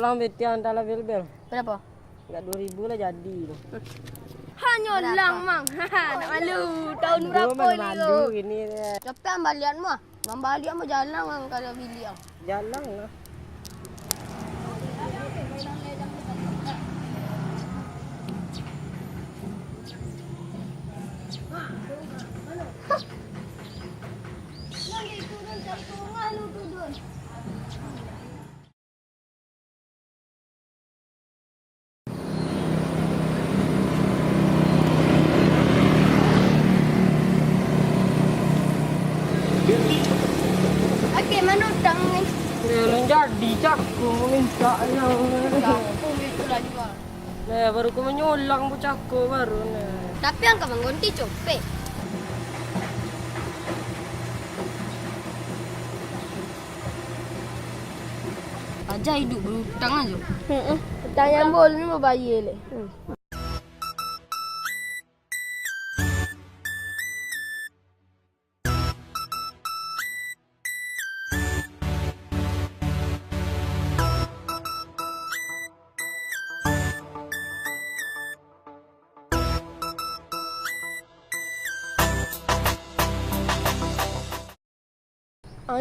tolong betian dalam bel-bel. Berapa? Enggak 2.000 lah jadi. Hanya lang, Mang. Nak malu. Tahun berapa ni malu ini. Tapi ambalianmu ah. Ambalianmu jalan Mang kalau bili ah. Jalan lah. Okey, mana utang ni? Belum jadi caku minta yang. Aku itu lah juga. Nah, baru ku menyulang bu caku baru nah. Tapi yang kau mengganti copet. Aja hidup berhutang aja. Hutang yang boleh ni mau bayar le.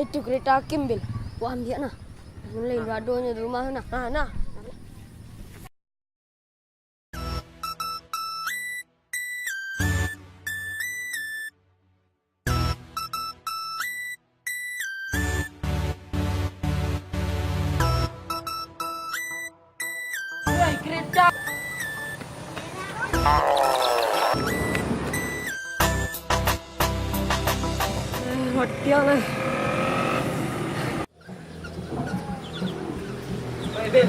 Itu kereta Hakim Bil. Wah, ambil nah. Mulai gaduhnya di rumah nah. Nah. Woi, kereta. Hotel lah. Bil.